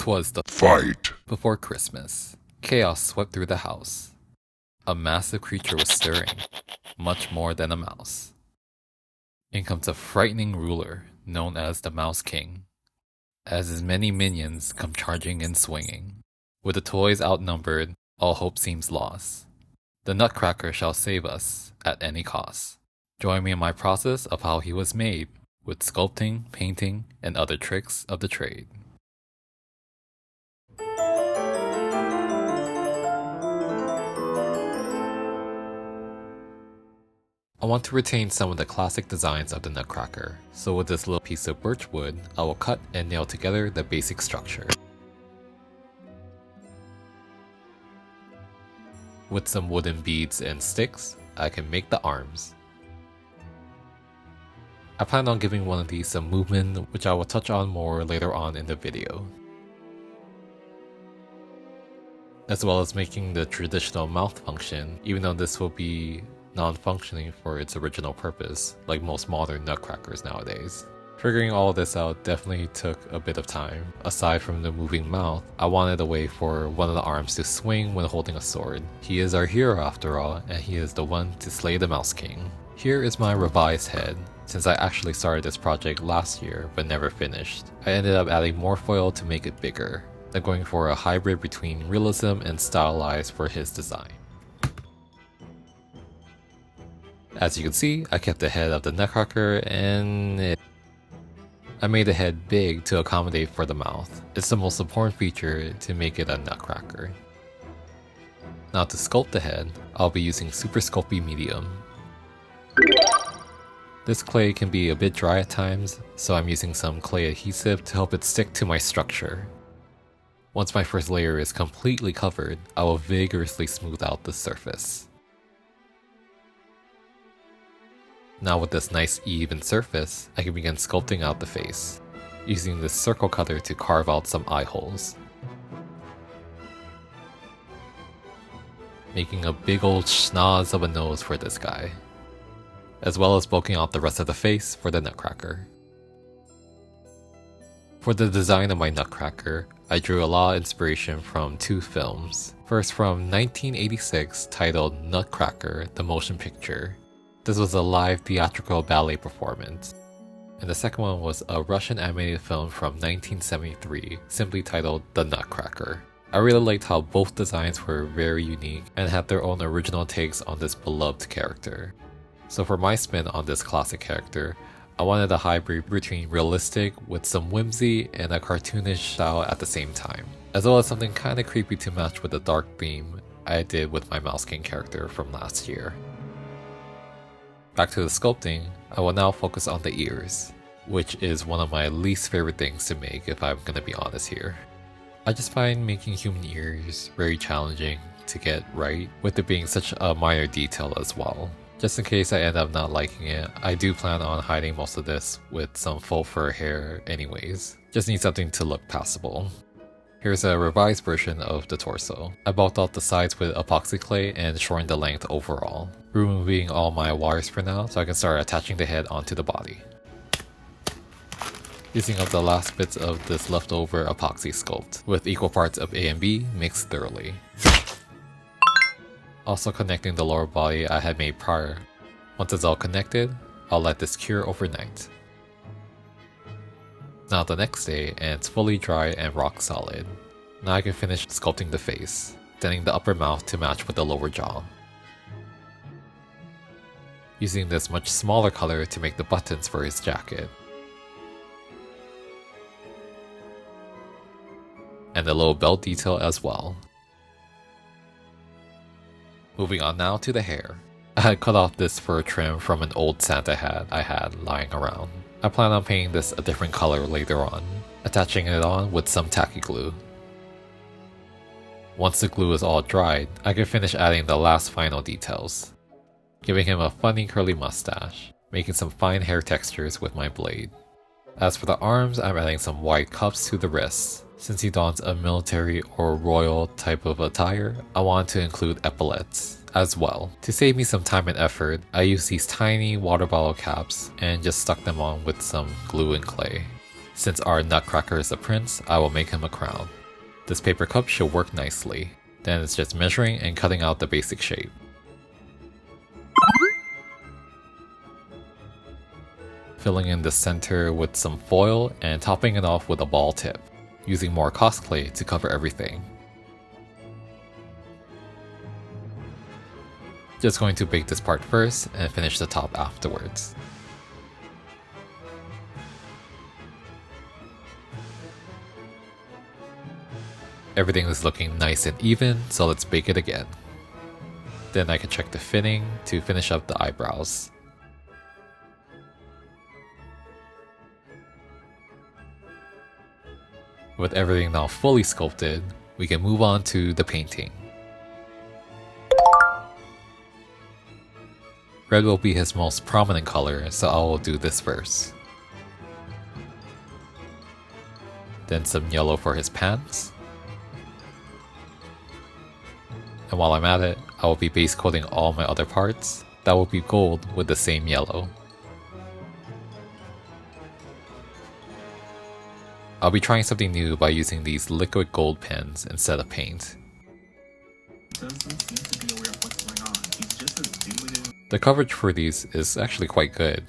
'Twas the Fight. before Christmas. Chaos swept through the house. A massive creature was stirring, much more than a mouse. In comes a frightening ruler known as the Mouse King. As his many minions come charging and swinging. With the toys outnumbered, all hope seems lost. The Nutcracker shall save us at any cost. Join me in my process of how he was made, with sculpting, painting, and other tricks of the trade. I want to retain some of the classic designs of the Nutcracker, so with this little piece of birch wood, I will cut and nail together the basic structure. With some wooden beads and sticks, I can make the arms. I plan on giving one of these some movement, which I will touch on more later on in the video. As well as making the traditional mouth function, even though this will be non-functioning for its original purpose, like most modern Nutcrackers nowadays. Figuring all this out definitely took a bit of time. Aside from the moving mouth, I wanted a way for one of the arms to swing when holding a sword. He is our hero after all, and he is the one to slay the Mouse King. Here is my revised head. Since I actually started this project last year but never finished, I ended up adding more foil to make it bigger, then going for a hybrid between realism and stylized for his design. As you can see, I kept the head of the Nutcracker and I made the head big to accommodate for the mouth. It's the most important feature to make it a Nutcracker. Now to sculpt the head, I'll be using Super Sculpey Medium. This clay can be a bit dry at times, so I'm using some clay adhesive to help it stick to my structure. Once my first layer is completely covered, I will vigorously smooth out the surface. Now with this nice even surface, I can begin sculpting out the face, using this circle cutter to carve out some eye holes. Making a big old schnoz of a nose for this guy, as well as bulking out the rest of the face for the Nutcracker. For the design of my Nutcracker, I drew a lot of inspiration from two films. First from 1986 titled Nutcracker, the motion picture. This was a live theatrical ballet performance. And the second one was a Russian animated film from 1973, simply titled The Nutcracker. I really liked how both designs were very unique and had their own original takes on this beloved character. So for my spin on this classic character, I wanted a hybrid between realistic with some whimsy and a cartoonish style at the same time, as well as something kinda creepy to match with the dark theme I did with my Mouse King character from last year. Back to the sculpting, I will now focus on the ears, which is one of my least favorite things to make if I'm gonna be honest here. I just find making human ears very challenging to get right, with it being such a minor detail as well. Just in case I end up not liking it, I do plan on hiding most of this with some faux fur hair anyways. Just need something to look passable. Here's a revised version of the torso. I bulked out the sides with epoxy clay and shortened the length overall, removing all my wires for now so I can start attaching the head onto the body. Using up the last bits of this leftover epoxy sculpt, with equal parts of A and B mixed thoroughly. Also connecting the lower body I had made prior. Once it's all connected, I'll let this cure overnight. Now the next day, and it's fully dry and rock solid. Now I can finish sculpting the face, extending the upper mouth to match with the lower jaw. Using this much smaller color to make the buttons for his jacket. And the little belt detail as well. Moving on now to the hair. I had cut off this fur trim from an old Santa hat I had lying around. I plan on painting this a different color later on, attaching it on with some tacky glue. Once the glue is all dried, I can finish adding the last final details, giving him a funny curly mustache, making some fine hair textures with my blade. As for the arms, I'm adding some white cuffs to the wrists. Since he dons a military or royal type of attire, I want to include epaulets as well. To save me some time and effort, I used these tiny water bottle caps and just stuck them on with some glue and clay. Since our Nutcracker is a prince, I will make him a crown. This paper cup should work nicely. Then it's just measuring and cutting out the basic shape. Filling in the center with some foil and topping it off with a ball tip, using more Cosclay to cover everything. Just going to bake this part first and finish the top afterwards. Everything is looking nice and even, so let's bake it again. Then I can check the fitting to finish up the eyebrows. With everything now fully sculpted, we can move on to the painting. Red will be his most prominent color, so I will do this first. Then some yellow for his pants. And while I'm at it, I will be base coating all my other parts. That will be gold with the same yellow. I'll be trying something new by using these liquid gold pens instead of paint. The coverage for these is actually quite good,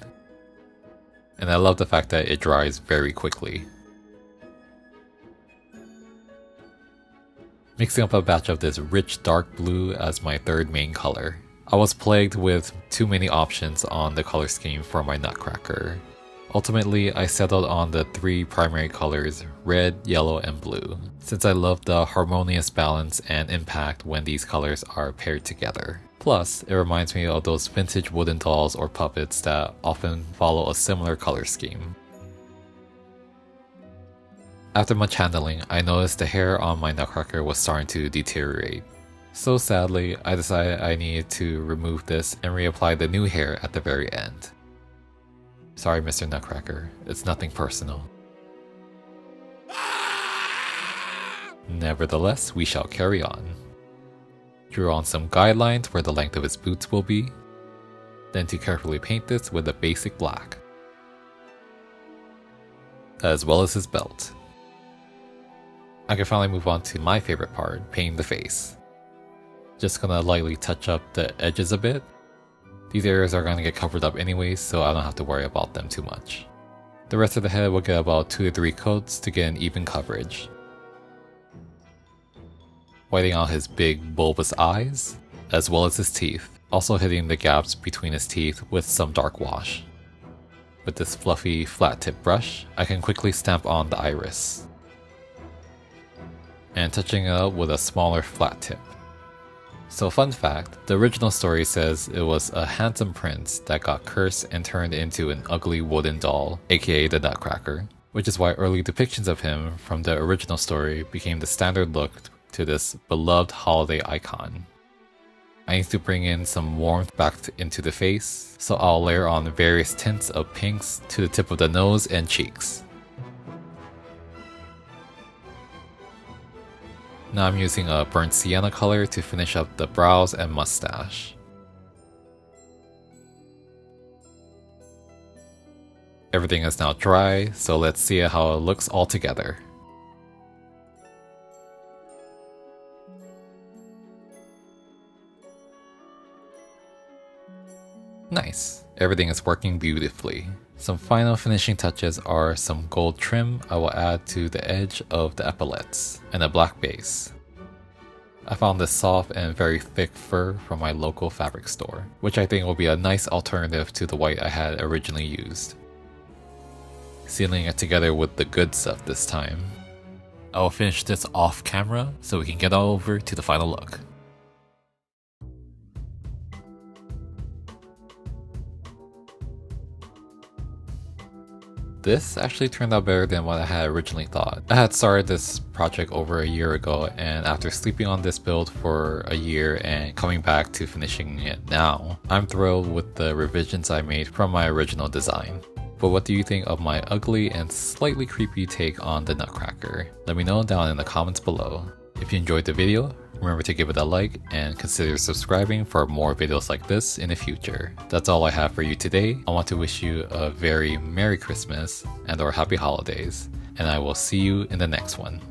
and I love the fact that it dries very quickly. Mixing up a batch of this rich dark blue as my third main color. I was plagued with too many options on the color scheme for my Nutcracker. Ultimately, I settled on the three primary colors, red, yellow, and blue, since I love the harmonious balance and impact when these colors are paired together. Plus, it reminds me of those vintage wooden dolls or puppets that often follow a similar color scheme. After much handling, I noticed the hair on my Nutcracker was starting to deteriorate. So sadly, I decided I needed to remove this and reapply the new hair at the very end. Sorry, Mr. Nutcracker, it's nothing personal. Nevertheless, we shall carry on. Drew on some guidelines where the length of his boots will be, then to carefully paint this with a basic black, as well as his belt. I can finally move on to my favorite part, painting the face. Just gonna lightly touch up the edges a bit. These areas are gonna get covered up anyways, so I don't have to worry about them too much. The rest of the head will get about 2 to 3 coats to get an even coverage. Whiting out his big bulbous eyes, as well as his teeth, also hitting the gaps between his teeth with some dark wash. With this fluffy flat tip brush, I can quickly stamp on the iris, and touching it up with a smaller flat tip. So fun fact, the original story says it was a handsome prince that got cursed and turned into an ugly wooden doll, aka the Nutcracker, which is why early depictions of him from the original story became the standard look to this beloved holiday icon. I need to bring in some warmth back into the face, so I'll layer on various tints of pinks to the tip of the nose and cheeks. Now I'm using a burnt sienna color to finish up the brows and mustache. Everything is now dry, so let's see how it looks all together. Nice, everything is working beautifully. Some final finishing touches are some gold trim I will add to the edge of the epaulettes, and a black base. I found this soft and very thick fur from my local fabric store, which I think will be a nice alternative to the white I had originally used. Sealing it together with the good stuff this time. I will finish this off camera so we can get over to the final look. This actually turned out better than what I had originally thought. I had started this project over a year ago, and after sleeping on this build for a year and coming back to finishing it now, I'm thrilled with the revisions I made from my original design. But what do you think of my ugly and slightly creepy take on the Nutcracker? Let me know down in the comments below. If you enjoyed the video, remember to give it a like and consider subscribing for more videos like this in the future. That's all I have for you today. I want to wish you a very Merry Christmas and/or Happy Holidays, and I will see you in the next one.